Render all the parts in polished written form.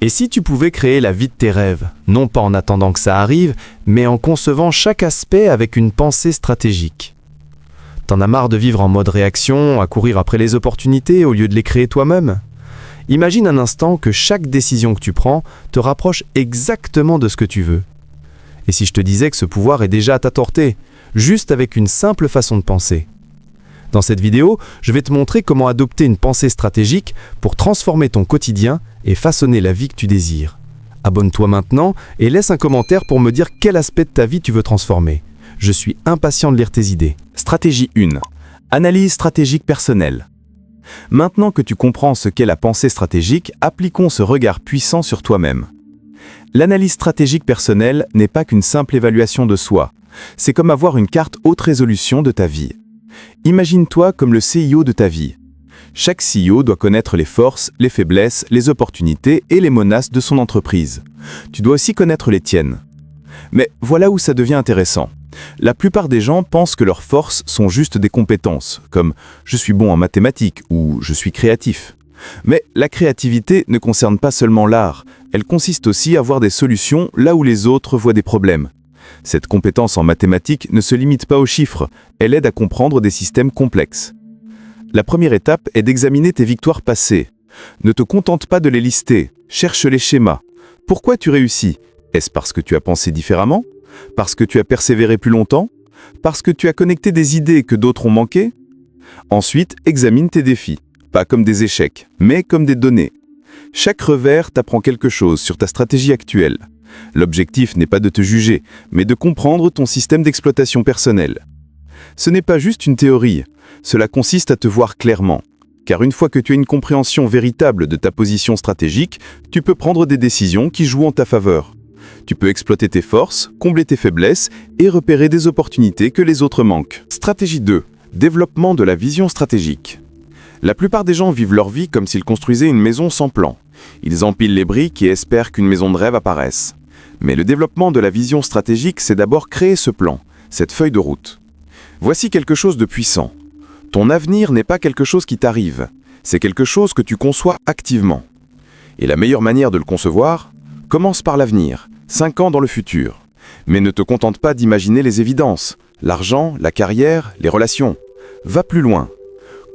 Et si tu pouvais créer la vie de tes rêves, non pas en attendant que ça arrive, mais en concevant chaque aspect avec une pensée stratégique? T'en as marre de vivre en mode réaction, à courir après les opportunités au lieu de les créer toi-même? Imagine un instant que chaque décision que tu prends te rapproche exactement de ce que tu veux. Et si je te disais que ce pouvoir est déjà à ta portée, juste avec une simple façon de penser? Dans cette vidéo, je vais te montrer comment adopter une pensée stratégique pour transformer ton quotidien et façonner la vie que tu désires. Abonne-toi maintenant et laisse un commentaire pour me dire quel aspect de ta vie tu veux transformer. Je suis impatient de lire tes idées. Stratégie 1. Analyse stratégique personnelle. Maintenant que tu comprends ce qu'est la pensée stratégique, appliquons ce regard puissant sur toi-même. L'analyse stratégique personnelle n'est pas qu'une simple évaluation de soi. C'est comme avoir une carte haute résolution de ta vie. Imagine-toi comme le CEO de ta vie. Chaque CEO doit connaître les forces, les faiblesses, les opportunités et les menaces de son entreprise. Tu dois aussi connaître les tiennes. Mais voilà où ça devient intéressant. La plupart des gens pensent que leurs forces sont juste des compétences, comme « je suis bon en mathématiques » ou « je suis créatif ». Mais la créativité ne concerne pas seulement l'art, elle consiste aussi à voir des solutions là où les autres voient des problèmes. Cette compétence en mathématiques ne se limite pas aux chiffres, elle aide à comprendre des systèmes complexes. La première étape est d'examiner tes victoires passées. Ne te contente pas de les lister, cherche les schémas. Pourquoi tu réussis? Est-ce parce que tu as pensé différemment? Parce que tu as persévéré plus longtemps? Parce que tu as connecté des idées que d'autres ont manqué? Ensuite, examine tes défis, pas comme des échecs, mais comme des données. Chaque revers t'apprend quelque chose sur ta stratégie actuelle. L'objectif n'est pas de te juger, mais de comprendre ton système d'exploitation personnel. Ce n'est pas juste une théorie, cela consiste à te voir clairement. Car une fois que tu as une compréhension véritable de ta position stratégique, tu peux prendre des décisions qui jouent en ta faveur. Tu peux exploiter tes forces, combler tes faiblesses et repérer des opportunités que les autres manquent. Stratégie 2. Développement de la vision stratégique. La plupart des gens vivent leur vie comme s'ils construisaient une maison sans plan. Ils empilent les briques et espèrent qu'une maison de rêve apparaisse. Mais le développement de la vision stratégique, c'est d'abord créer ce plan, cette feuille de route. Voici quelque chose de puissant. Ton avenir n'est pas quelque chose qui t'arrive, c'est quelque chose que tu conçois activement. Et la meilleure manière de le concevoir, commence par l'avenir, 5 ans dans le futur. Mais ne te contente pas d'imaginer les évidences, l'argent, la carrière, les relations. Va plus loin.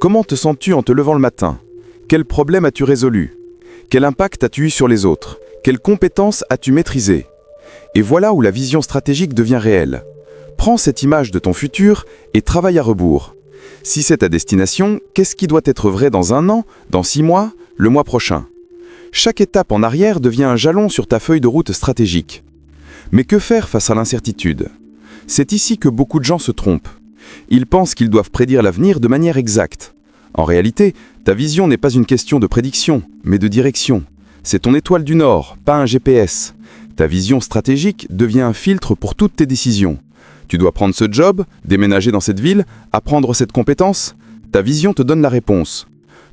Comment te sens-tu en te levant le matin? Quel problème as-tu résolu? Quel impact as-tu eu sur les autres? Quelles compétences as-tu maîtrisées? Et voilà où la vision stratégique devient réelle. Prends cette image de ton futur et travaille à rebours. Si c'est ta destination, qu'est-ce qui doit être vrai dans 1 an, dans 6 mois, le mois prochain? Chaque étape en arrière devient un jalon sur ta feuille de route stratégique. Mais que faire face à l'incertitude? C'est ici que beaucoup de gens se trompent. Ils pensent qu'ils doivent prédire l'avenir de manière exacte. En réalité, ta vision n'est pas une question de prédiction, mais de direction. C'est ton étoile du Nord, pas un GPS. Ta vision stratégique devient un filtre pour toutes tes décisions. Tu dois prendre ce job, déménager dans cette ville, apprendre cette compétence. Ta vision te donne la réponse.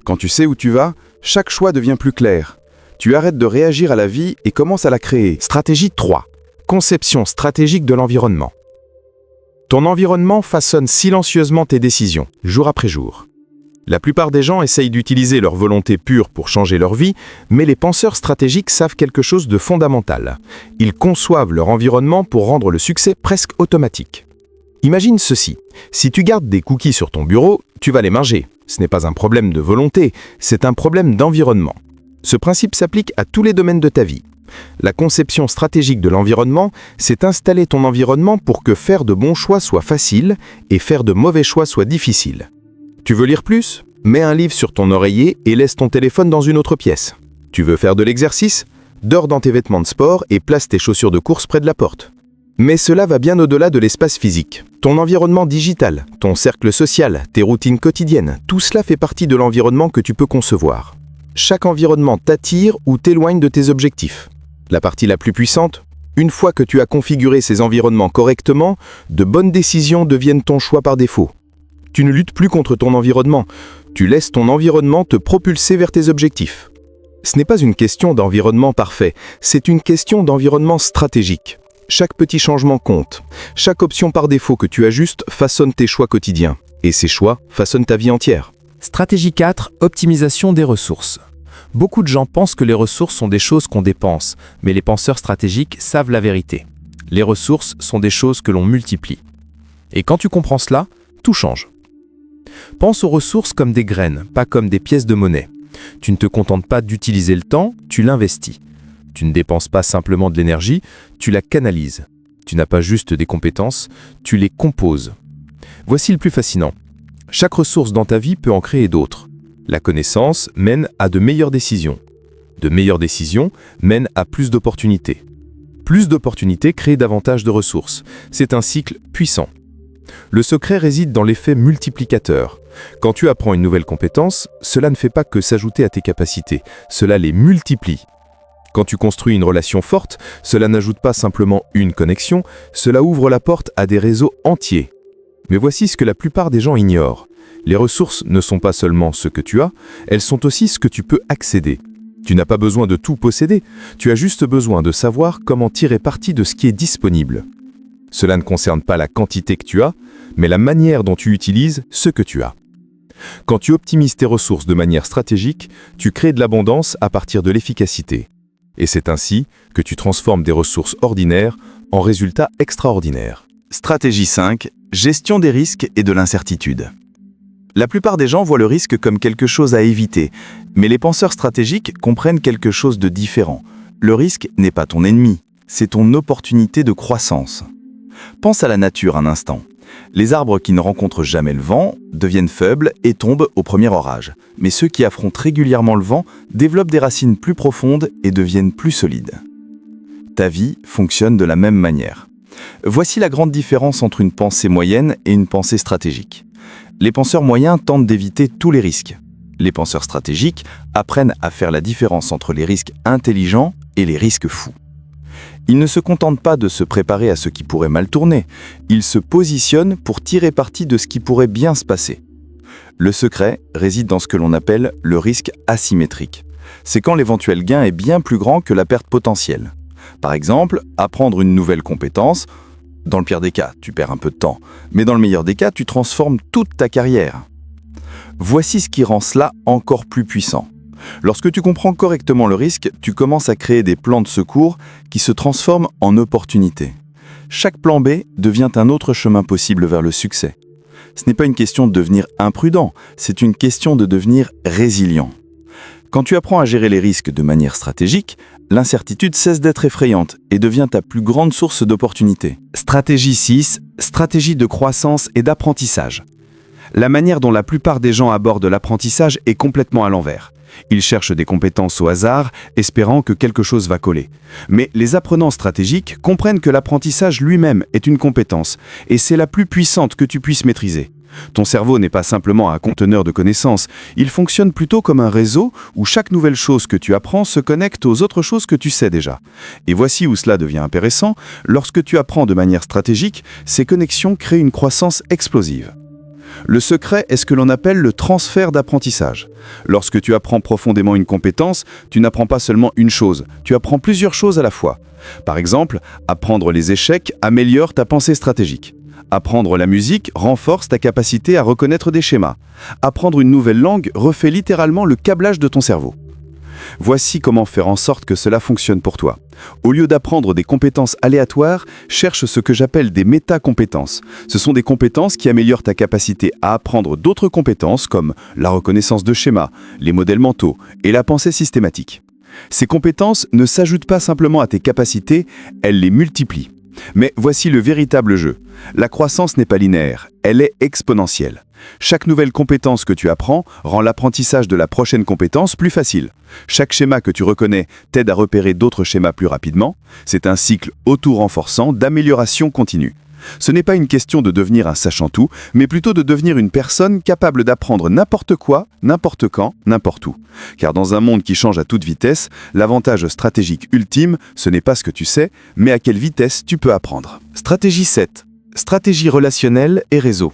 Quand tu sais où tu vas, chaque choix devient plus clair. Tu arrêtes de réagir à la vie et commences à la créer. Stratégie 3. Conception stratégique de l'environnement. Ton environnement façonne silencieusement tes décisions, jour après jour. La plupart des gens essayent d'utiliser leur volonté pure pour changer leur vie, mais les penseurs stratégiques savent quelque chose de fondamental. Ils conçoivent leur environnement pour rendre le succès presque automatique. Imagine ceci, si tu gardes des cookies sur ton bureau, tu vas les manger. Ce n'est pas un problème de volonté, c'est un problème d'environnement. Ce principe s'applique à tous les domaines de ta vie. La conception stratégique de l'environnement, c'est installer ton environnement pour que faire de bons choix soit facile et faire de mauvais choix soit difficile. Tu veux lire plus? Mets un livre sur ton oreiller et laisse ton téléphone dans une autre pièce. Tu veux faire de l'exercice? Dors dans tes vêtements de sport et place tes chaussures de course près de la porte. Mais cela va bien au-delà de l'espace physique. Ton environnement digital, ton cercle social, tes routines quotidiennes, tout cela fait partie de l'environnement que tu peux concevoir. Chaque environnement t'attire ou t'éloigne de tes objectifs. La partie la plus puissante, une fois que tu as configuré ces environnements correctement, de bonnes décisions deviennent ton choix par défaut. Tu ne luttes plus contre ton environnement, tu laisses ton environnement te propulser vers tes objectifs. Ce n'est pas une question d'environnement parfait, c'est une question d'environnement stratégique. Chaque petit changement compte. Chaque option par défaut que tu ajustes façonne tes choix quotidiens. Et ces choix façonnent ta vie entière. Stratégie 4, optimisation des ressources. Beaucoup de gens pensent que les ressources sont des choses qu'on dépense, mais les penseurs stratégiques savent la vérité. Les ressources sont des choses que l'on multiplie. Et quand tu comprends cela, tout change. Pense aux ressources comme des graines, pas comme des pièces de monnaie. Tu ne te contentes pas d'utiliser le temps, tu l'investis. Tu ne dépenses pas simplement de l'énergie, tu la canalises. Tu n'as pas juste des compétences, tu les composes. Voici le plus fascinant. Chaque ressource dans ta vie peut en créer d'autres. La connaissance mène à de meilleures décisions. De meilleures décisions mènent à plus d'opportunités. Plus d'opportunités créent davantage de ressources. C'est un cycle puissant. Le secret réside dans l'effet multiplicateur. Quand tu apprends une nouvelle compétence, cela ne fait pas que s'ajouter à tes capacités, cela les multiplie. Quand tu construis une relation forte, cela n'ajoute pas simplement une connexion, cela ouvre la porte à des réseaux entiers. Mais voici ce que la plupart des gens ignorent. Les ressources ne sont pas seulement ce que tu as, elles sont aussi ce que tu peux accéder. Tu n'as pas besoin de tout posséder, tu as juste besoin de savoir comment tirer parti de ce qui est disponible. Cela ne concerne pas la quantité que tu as, mais la manière dont tu utilises ce que tu as. Quand tu optimises tes ressources de manière stratégique, tu crées de l'abondance à partir de l'efficacité. Et c'est ainsi que tu transformes des ressources ordinaires en résultats extraordinaires. Stratégie 5. Gestion des risques et de l'incertitude. La plupart des gens voient le risque comme quelque chose à éviter, mais les penseurs stratégiques comprennent quelque chose de différent. Le risque n'est pas ton ennemi, c'est ton opportunité de croissance. Pense à la nature un instant. Les arbres qui ne rencontrent jamais le vent deviennent faibles et tombent au premier orage. Mais ceux qui affrontent régulièrement le vent développent des racines plus profondes et deviennent plus solides. Ta vie fonctionne de la même manière. Voici la grande différence entre une pensée moyenne et une pensée stratégique. Les penseurs moyens tentent d'éviter tous les risques. Les penseurs stratégiques apprennent à faire la différence entre les risques intelligents et les risques fous. Ils ne se contentent pas de se préparer à ce qui pourrait mal tourner, ils se positionnent pour tirer parti de ce qui pourrait bien se passer. Le secret réside dans ce que l'on appelle le risque asymétrique. C'est quand l'éventuel gain est bien plus grand que la perte potentielle. Par exemple, apprendre une nouvelle compétence, dans le pire des cas, tu perds un peu de temps, mais dans le meilleur des cas, tu transformes toute ta carrière. Voici ce qui rend cela encore plus puissant. Lorsque tu comprends correctement le risque, tu commences à créer des plans de secours qui se transforment en opportunités. Chaque plan B devient un autre chemin possible vers le succès. Ce n'est pas une question de devenir imprudent, c'est une question de devenir résilient. Quand tu apprends à gérer les risques de manière stratégique, l'incertitude cesse d'être effrayante et devient ta plus grande source d'opportunités. Stratégie 6. Stratégie de croissance et d'apprentissage. La manière dont la plupart des gens abordent l'apprentissage est complètement à l'envers. Ils cherchent des compétences au hasard, espérant que quelque chose va coller. Mais les apprenants stratégiques comprennent que l'apprentissage lui-même est une compétence, et c'est la plus puissante que tu puisses maîtriser. Ton cerveau n'est pas simplement un conteneur de connaissances, il fonctionne plutôt comme un réseau où chaque nouvelle chose que tu apprends se connecte aux autres choses que tu sais déjà. Et voici où cela devient intéressant, lorsque tu apprends de manière stratégique, ces connexions créent une croissance explosive. Le secret est ce que l'on appelle le transfert d'apprentissage. Lorsque tu apprends profondément une compétence, tu n'apprends pas seulement une chose, tu apprends plusieurs choses à la fois. Par exemple, apprendre les échecs améliore ta pensée stratégique. Apprendre la musique renforce ta capacité à reconnaître des schémas. Apprendre une nouvelle langue refait littéralement le câblage de ton cerveau. Voici comment faire en sorte que cela fonctionne pour toi. Au lieu d'apprendre des compétences aléatoires, cherche ce que j'appelle des métacompétences. Ce sont des compétences qui améliorent ta capacité à apprendre d'autres compétences comme la reconnaissance de schémas, les modèles mentaux et la pensée systématique. Ces compétences ne s'ajoutent pas simplement à tes capacités, elles les multiplient. Mais voici le véritable jeu. La croissance n'est pas linéaire, elle est exponentielle. Chaque nouvelle compétence que tu apprends rend l'apprentissage de la prochaine compétence plus facile. Chaque schéma que tu reconnais t'aide à repérer d'autres schémas plus rapidement. C'est un cycle auto-renforçant d'amélioration continue. Ce n'est pas une question de devenir un sachant-tout, mais plutôt de devenir une personne capable d'apprendre n'importe quoi, n'importe quand, n'importe où. Car dans un monde qui change à toute vitesse, l'avantage stratégique ultime, ce n'est pas ce que tu sais, mais à quelle vitesse tu peux apprendre. Stratégie 7. Stratégie relationnelle et réseau.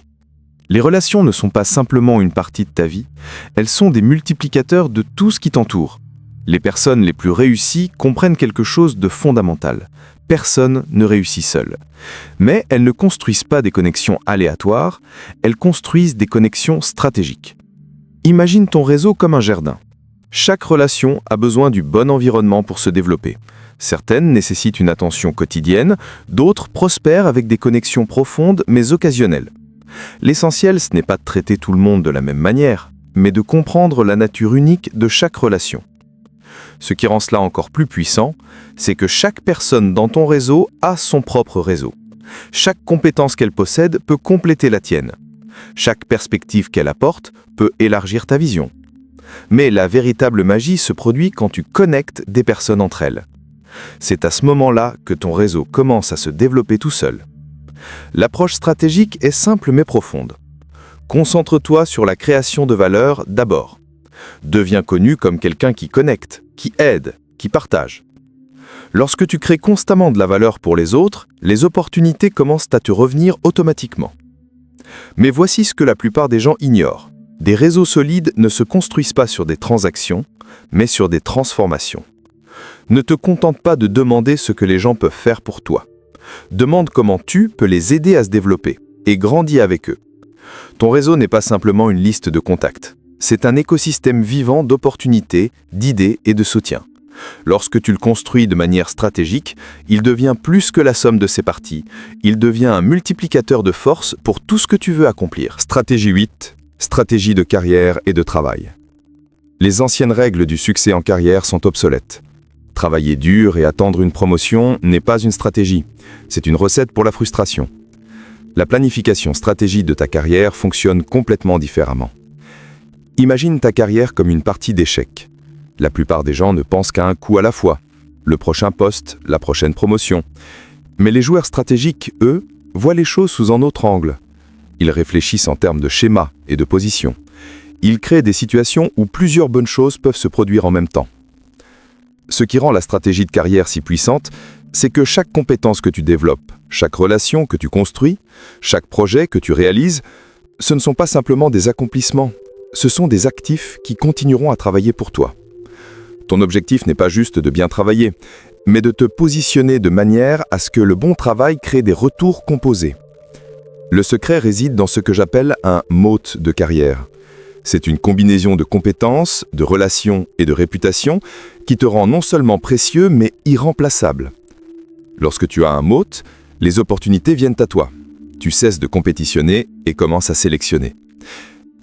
Les relations ne sont pas simplement une partie de ta vie, elles sont des multiplicateurs de tout ce qui t'entoure. Les personnes les plus réussies comprennent quelque chose de fondamental. Personne ne réussit seul. Mais elles ne construisent pas des connexions aléatoires, elles construisent des connexions stratégiques. Imagine ton réseau comme un jardin. Chaque relation a besoin du bon environnement pour se développer. Certaines nécessitent une attention quotidienne, d'autres prospèrent avec des connexions profondes mais occasionnelles. L'essentiel, ce n'est pas de traiter tout le monde de la même manière, mais de comprendre la nature unique de chaque relation. Ce qui rend cela encore plus puissant, c'est que chaque personne dans ton réseau a son propre réseau. Chaque compétence qu'elle possède peut compléter la tienne. Chaque perspective qu'elle apporte peut élargir ta vision. Mais la véritable magie se produit quand tu connectes des personnes entre elles. C'est à ce moment-là que ton réseau commence à se développer tout seul. L'approche stratégique est simple mais profonde. Concentre-toi sur la création de valeur d'abord. Deviens connu comme quelqu'un qui connecte, qui aide, qui partage. Lorsque tu crées constamment de la valeur pour les autres, les opportunités commencent à te revenir automatiquement. Mais voici ce que la plupart des gens ignorent. Des réseaux solides ne se construisent pas sur des transactions, mais sur des transformations. Ne te contente pas de demander ce que les gens peuvent faire pour toi. Demande comment tu peux les aider à se développer et grandis avec eux. Ton réseau n'est pas simplement une liste de contacts. C'est un écosystème vivant d'opportunités, d'idées et de soutien. Lorsque tu le construis de manière stratégique, il devient plus que la somme de ses parties. Il devient un multiplicateur de force pour tout ce que tu veux accomplir. Stratégie 8. Stratégie de carrière et de travail. Les anciennes règles du succès en carrière sont obsolètes. Travailler dur et attendre une promotion n'est pas une stratégie. C'est une recette pour la frustration. La planification stratégique de ta carrière fonctionne complètement différemment. Imagine ta carrière comme une partie d'échecs. La plupart des gens ne pensent qu'à un coup à la fois, le prochain poste, la prochaine promotion. Mais les joueurs stratégiques, eux, voient les choses sous un autre angle. Ils réfléchissent en termes de schéma et de position. Ils créent des situations où plusieurs bonnes choses peuvent se produire en même temps. Ce qui rend la stratégie de carrière si puissante, c'est que chaque compétence que tu développes, chaque relation que tu construis, chaque projet que tu réalises, ce ne sont pas simplement des accomplissements, ce sont des actifs qui continueront à travailler pour toi. Ton objectif n'est pas juste de bien travailler, mais de te positionner de manière à ce que le bon travail crée des retours composés. Le secret réside dans ce que j'appelle un moat de carrière. C'est une combinaison de compétences, de relations et de réputation qui te rend non seulement précieux, mais irremplaçable. Lorsque tu as un moat, les opportunités viennent à toi. Tu cesses de compétitionner et commences à sélectionner.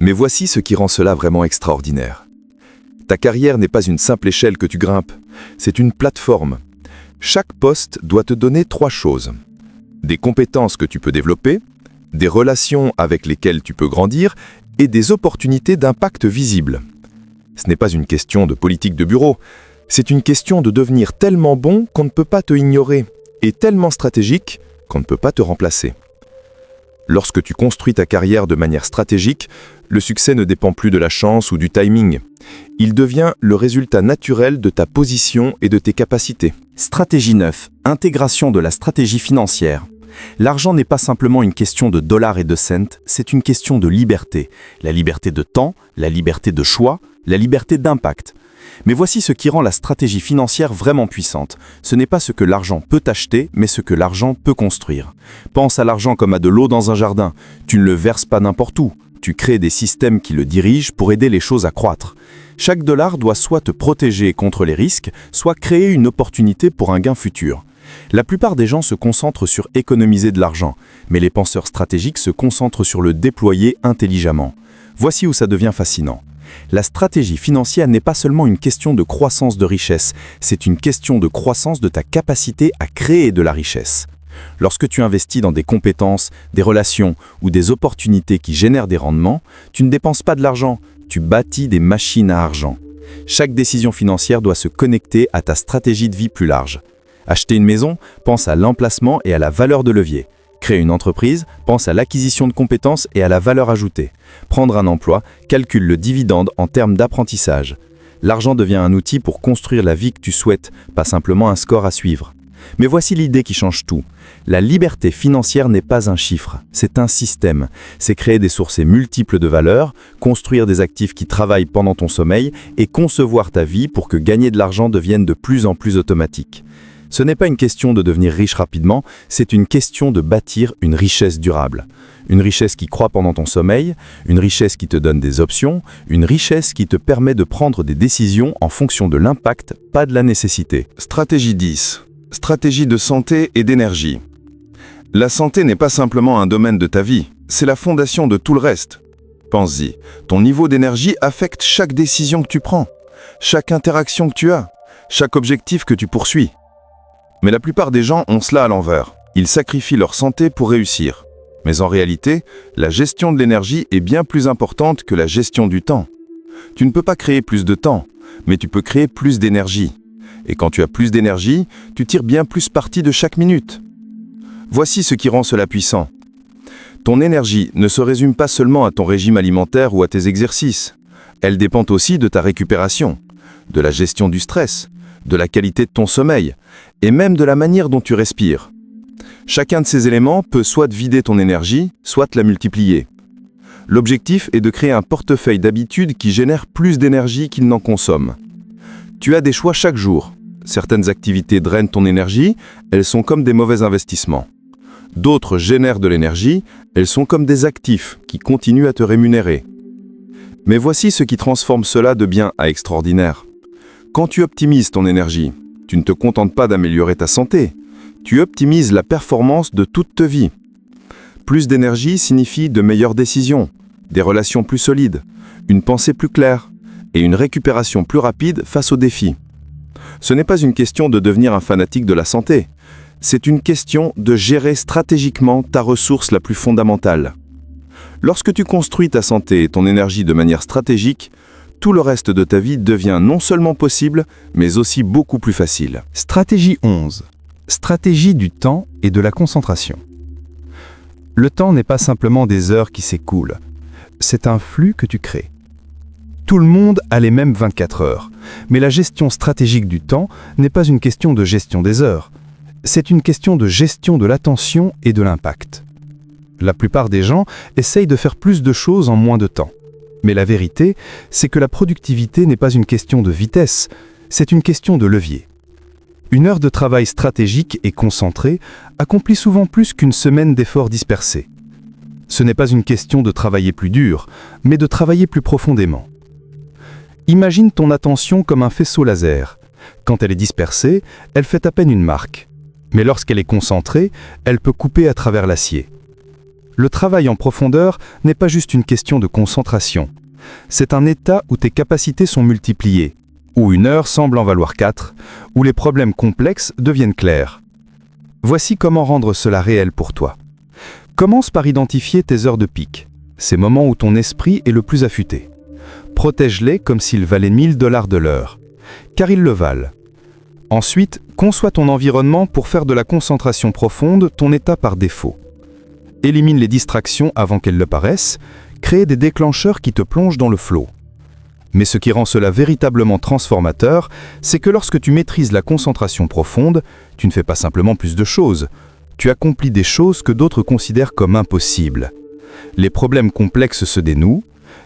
Mais voici ce qui rend cela vraiment extraordinaire. Ta carrière n'est pas une simple échelle que tu grimpes, c'est une plateforme. Chaque poste doit te donner 3 choses. Des compétences que tu peux développer, des relations avec lesquelles tu peux grandir et des opportunités d'impact visibles. Ce n'est pas une question de politique de bureau, c'est une question de devenir tellement bon qu'on ne peut pas te ignorer et tellement stratégique qu'on ne peut pas te remplacer. Lorsque tu construis ta carrière de manière stratégique, le succès ne dépend plus de la chance ou du timing. Il devient le résultat naturel de ta position et de tes capacités. Stratégie 9. Intégration de la stratégie financière. L'argent n'est pas simplement une question de dollars et de cents, c'est une question de liberté. La liberté de temps, la liberté de choix, la liberté d'impact. Mais voici ce qui rend la stratégie financière vraiment puissante. Ce n'est pas ce que l'argent peut acheter, mais ce que l'argent peut construire. Pense à l'argent comme à de l'eau dans un jardin. Tu ne le verses pas n'importe où. Tu crées des systèmes qui le dirigent pour aider les choses à croître. Chaque dollar doit soit te protéger contre les risques, soit créer une opportunité pour un gain futur. La plupart des gens se concentrent sur économiser de l'argent, mais les penseurs stratégiques se concentrent sur le déployer intelligemment. Voici où ça devient fascinant. La stratégie financière n'est pas seulement une question de croissance de richesse, c'est une question de croissance de ta capacité à créer de la richesse. Lorsque tu investis dans des compétences, des relations ou des opportunités qui génèrent des rendements, tu ne dépenses pas de l'argent, tu bâtis des machines à argent. Chaque décision financière doit se connecter à ta stratégie de vie plus large. Acheter une maison, pense à l'emplacement et à la valeur de levier. Créer une entreprise, pense à l'acquisition de compétences et à la valeur ajoutée. Prendre un emploi, calcule le dividende en termes d'apprentissage. L'argent devient un outil pour construire la vie que tu souhaites, pas simplement un score à suivre. Mais voici l'idée qui change tout. La liberté financière n'est pas un chiffre, c'est un système. C'est créer des sources multiples de valeur, construire des actifs qui travaillent pendant ton sommeil et concevoir ta vie pour que gagner de l'argent devienne de plus en plus automatique. Ce n'est pas une question de devenir riche rapidement, c'est une question de bâtir une richesse durable. Une richesse qui croît pendant ton sommeil, une richesse qui te donne des options, une richesse qui te permet de prendre des décisions en fonction de l'impact, pas de la nécessité. Stratégie 10. Stratégie de santé et d'énergie. La santé n'est pas simplement un domaine de ta vie, c'est la fondation de tout le reste. Pense-y, ton niveau d'énergie affecte chaque décision que tu prends, chaque interaction que tu as, chaque objectif que tu poursuis. Mais la plupart des gens ont cela à l'envers. Ils sacrifient leur santé pour réussir. Mais en réalité, la gestion de l'énergie est bien plus importante que la gestion du temps. Tu ne peux pas créer plus de temps, mais tu peux créer plus d'énergie. Et quand tu as plus d'énergie, tu tires bien plus parti de chaque minute. Voici ce qui rend cela puissant. Ton énergie ne se résume pas seulement à ton régime alimentaire ou à tes exercices. Elle dépend aussi de ta récupération, de la gestion du stress, de la qualité de ton sommeil, et même de la manière dont tu respires. Chacun de ces éléments peut soit vider ton énergie, soit la multiplier. L'objectif est de créer un portefeuille d'habitudes qui génère plus d'énergie qu'il n'en consomme. Tu as des choix chaque jour. Certaines activités drainent ton énergie, elles sont comme des mauvais investissements. D'autres génèrent de l'énergie, elles sont comme des actifs qui continuent à te rémunérer. Mais voici ce qui transforme cela de bien à extraordinaire. Quand tu optimises ton énergie, tu ne te contentes pas d'améliorer ta santé, tu optimises la performance de toute ta vie. Plus d'énergie signifie de meilleures décisions, des relations plus solides, une pensée plus claire et une récupération plus rapide face aux défis. Ce n'est pas une question de devenir un fanatique de la santé, c'est une question de gérer stratégiquement ta ressource la plus fondamentale. Lorsque tu construis ta santé et ton énergie de manière stratégique, tout le reste de ta vie devient non seulement possible, mais aussi beaucoup plus facile. Stratégie 11. Stratégie du temps et de la concentration. Le temps n'est pas simplement des heures qui s'écoulent, c'est un flux que tu crées. Tout le monde a les mêmes 24 heures, mais la gestion stratégique du temps n'est pas une question de gestion des heures, c'est une question de gestion de l'attention et de l'impact. La plupart des gens essayent de faire plus de choses en moins de temps. Mais la vérité, c'est que la productivité n'est pas une question de vitesse, c'est une question de levier. Une heure de travail stratégique et concentrée accomplit souvent plus qu'une semaine d'efforts dispersés. Ce n'est pas une question de travailler plus dur, mais de travailler plus profondément. Imagine ton attention comme un faisceau laser. Quand elle est dispersée, elle fait à peine une marque. Mais lorsqu'elle est concentrée, elle peut couper à travers l'acier. Le travail en profondeur n'est pas juste une question de concentration. C'est un état où tes capacités sont multipliées, où une heure semble en valoir 4, où les problèmes complexes deviennent clairs. Voici comment rendre cela réel pour toi. Commence par identifier tes heures de pic, ces moments où ton esprit est le plus affûté. Protège-les comme s'ils valaient $1000 de l'heure, car ils le valent. Ensuite, conçois ton environnement pour faire de la concentration profonde ton état par défaut. Élimine les distractions avant qu'elles le paraissent, crée des déclencheurs qui te plongent dans le flow. Mais ce qui rend cela véritablement transformateur, c'est que lorsque tu maîtrises la concentration profonde, tu ne fais pas simplement plus de choses, tu accomplis des choses que d'autres considèrent comme impossibles. Les problèmes complexes se dénouent,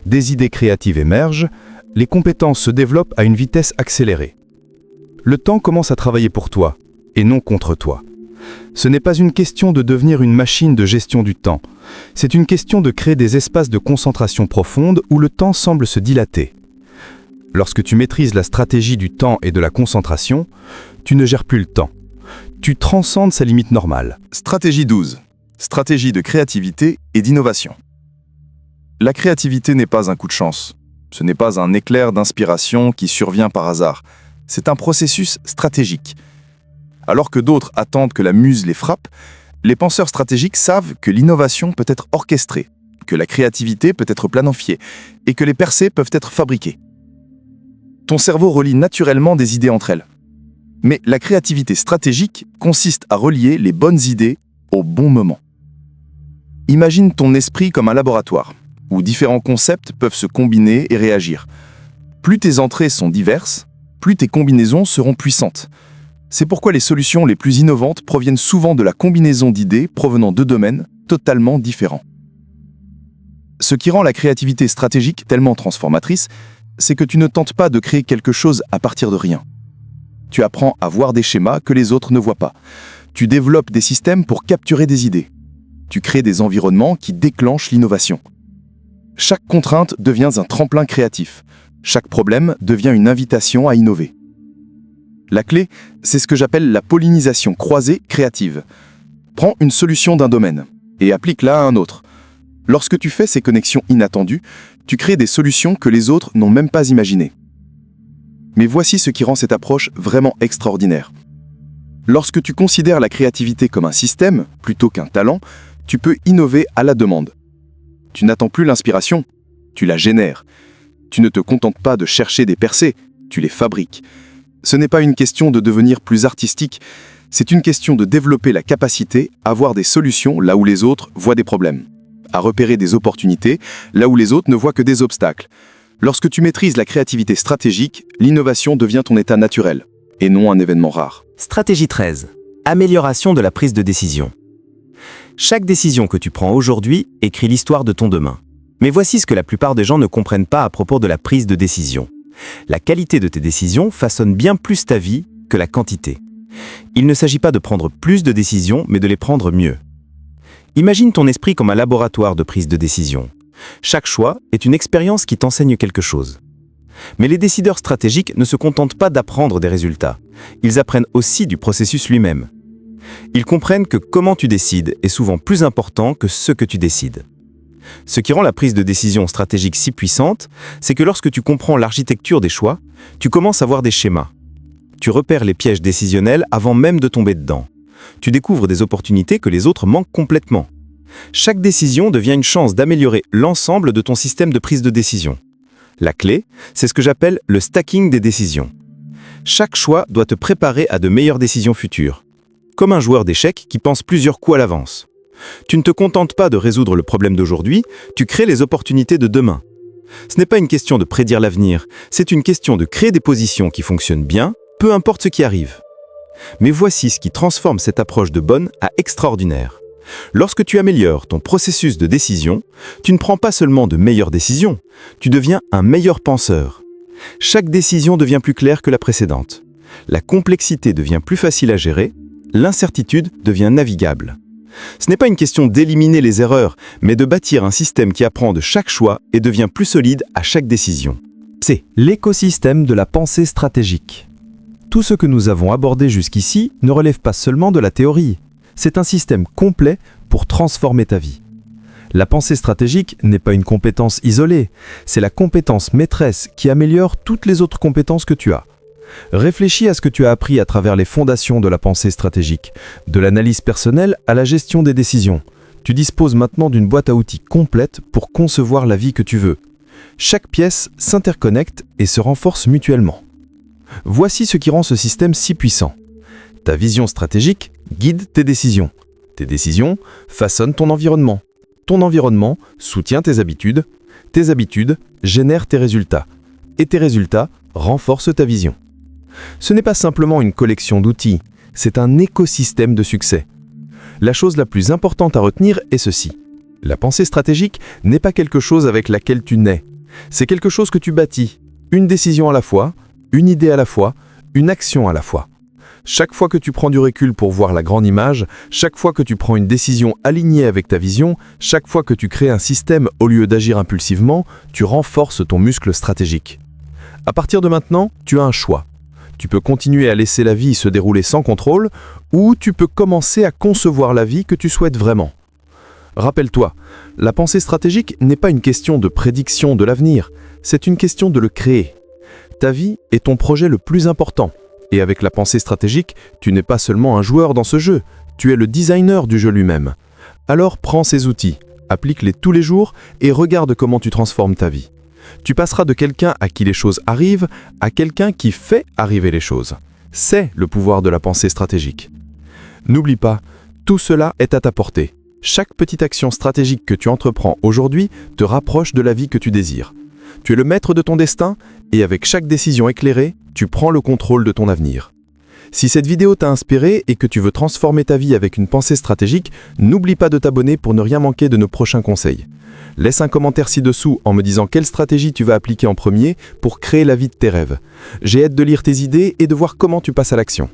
des idées créatives émergent, les compétences se développent à une vitesse accélérée. Le temps commence à travailler pour toi, et non contre toi. Ce n'est pas une question de devenir une machine de gestion du temps, c'est une question de créer des espaces de concentration profonde où le temps semble se dilater. Lorsque tu maîtrises la stratégie du temps et de la concentration, tu ne gères plus le temps. Tu transcendes sa limite normale. Stratégie 12. Stratégie de créativité et d'innovation. La créativité n'est pas un coup de chance. Ce n'est pas un éclair d'inspiration qui survient par hasard. C'est un processus stratégique. Alors que d'autres attendent que la muse les frappe, les penseurs stratégiques savent que l'innovation peut être orchestrée, que la créativité peut être planifiée et que les percées peuvent être fabriquées. Ton cerveau relie naturellement des idées entre elles. Mais la créativité stratégique consiste à relier les bonnes idées au bon moment. Imagine ton esprit comme un laboratoire, où différents concepts peuvent se combiner et réagir. Plus tes entrées sont diverses, plus tes combinaisons seront puissantes. C'est pourquoi les solutions les plus innovantes proviennent souvent de la combinaison d'idées provenant de domaines totalement différents. Ce qui rend la créativité stratégique tellement transformatrice, c'est que tu ne tentes pas de créer quelque chose à partir de rien. Tu apprends à voir des schémas que les autres ne voient pas. Tu développes des systèmes pour capturer des idées. Tu crées des environnements qui déclenchent l'innovation. Chaque contrainte devient un tremplin créatif. Chaque problème devient une invitation à innover. La clé, c'est ce que j'appelle la pollinisation croisée créative. Prends une solution d'un domaine et applique-la à un autre. Lorsque tu fais ces connexions inattendues, tu crées des solutions que les autres n'ont même pas imaginées. Mais voici ce qui rend cette approche vraiment extraordinaire. Lorsque tu considères la créativité comme un système plutôt qu'un talent, tu peux innover à la demande. Tu n'attends plus l'inspiration, tu la génères. Tu ne te contentes pas de chercher des percées, tu les fabriques. Ce n'est pas une question de devenir plus artistique, c'est une question de développer la capacité à voir des solutions là où les autres voient des problèmes, à repérer des opportunités là où les autres ne voient que des obstacles. Lorsque tu maîtrises la créativité stratégique, l'innovation devient ton état naturel, et non un événement rare. Stratégie 13. Amélioration de la prise de décision. Chaque décision que tu prends aujourd'hui écrit l'histoire de ton demain. Mais voici ce que la plupart des gens ne comprennent pas à propos de la prise de décision. La qualité de tes décisions façonne bien plus ta vie que la quantité. Il ne s'agit pas de prendre plus de décisions, mais de les prendre mieux. Imagine ton esprit comme un laboratoire de prise de décision. Chaque choix est une expérience qui t'enseigne quelque chose. Mais les décideurs stratégiques ne se contentent pas d'apprendre des résultats. Ils apprennent aussi du processus lui-même. Ils comprennent que comment tu décides est souvent plus important que ce que tu décides. Ce qui rend la prise de décision stratégique si puissante, c'est que lorsque tu comprends l'architecture des choix, tu commences à voir des schémas. Tu repères les pièges décisionnels avant même de tomber dedans. Tu découvres des opportunités que les autres manquent complètement. Chaque décision devient une chance d'améliorer l'ensemble de ton système de prise de décision. La clé, c'est ce que j'appelle le stacking des décisions. Chaque choix doit te préparer à de meilleures décisions futures. Comme un joueur d'échecs qui pense plusieurs coups à l'avance. Tu ne te contentes pas de résoudre le problème d'aujourd'hui, tu crées les opportunités de demain. Ce n'est pas une question de prédire l'avenir, c'est une question de créer des positions qui fonctionnent bien, peu importe ce qui arrive. Mais voici ce qui transforme cette approche de bonne à extraordinaire. Lorsque tu améliores ton processus de décision, tu ne prends pas seulement de meilleures décisions, tu deviens un meilleur penseur. Chaque décision devient plus claire que la précédente. La complexité devient plus facile à gérer, l'incertitude devient navigable. Ce n'est pas une question d'éliminer les erreurs, mais de bâtir un système qui apprend de chaque choix et devient plus solide à chaque décision. C'est l'écosystème de la pensée stratégique. Tout ce que nous avons abordé jusqu'ici ne relève pas seulement de la théorie. C'est un système complet pour transformer ta vie. La pensée stratégique n'est pas une compétence isolée, c'est la compétence maîtresse qui améliore toutes les autres compétences que tu as. Réfléchis à ce que tu as appris à travers les fondations de la pensée stratégique, de l'analyse personnelle à la gestion des décisions. Tu disposes maintenant d'une boîte à outils complète pour concevoir la vie que tu veux. Chaque pièce s'interconnecte et se renforce mutuellement. Voici ce qui rend ce système si puissant. Ta vision stratégique guide tes décisions. Tes décisions façonnent ton environnement. Ton environnement soutient tes habitudes génèrent tes résultats. Et tes résultats renforcent ta vision. Ce n'est pas simplement une collection d'outils, c'est un écosystème de succès. La chose la plus importante à retenir est ceci. La pensée stratégique n'est pas quelque chose avec laquelle tu nais. C'est quelque chose que tu bâtis. Une décision à la fois, une idée à la fois, une action à la fois. Chaque fois que tu prends du recul pour voir la grande image, chaque fois que tu prends une décision alignée avec ta vision, chaque fois que tu crées un système au lieu d'agir impulsivement, tu renforces ton muscle stratégique. À partir de maintenant, tu as un choix. Tu peux continuer à laisser la vie se dérouler sans contrôle, ou tu peux commencer à concevoir la vie que tu souhaites vraiment. Rappelle-toi, la pensée stratégique n'est pas une question de prédiction de l'avenir, c'est une question de le créer. Ta vie est ton projet le plus important. Et avec la pensée stratégique, tu n'es pas seulement un joueur dans ce jeu, tu es le designer du jeu lui-même. Alors prends ces outils, applique-les tous les jours et regarde comment tu transformes ta vie. Tu passeras de quelqu'un à qui les choses arrivent à quelqu'un qui fait arriver les choses. C'est le pouvoir de la pensée stratégique. N'oublie pas, tout cela est à ta portée. Chaque petite action stratégique que tu entreprends aujourd'hui te rapproche de la vie que tu désires. Tu es le maître de ton destin et avec chaque décision éclairée, tu prends le contrôle de ton avenir. Si cette vidéo t'a inspiré et que tu veux transformer ta vie avec une pensée stratégique, n'oublie pas de t'abonner pour ne rien manquer de nos prochains conseils. Laisse un commentaire ci-dessous en me disant quelle stratégie tu vas appliquer en premier pour créer la vie de tes rêves. J'ai hâte de lire tes idées et de voir comment tu passes à l'action.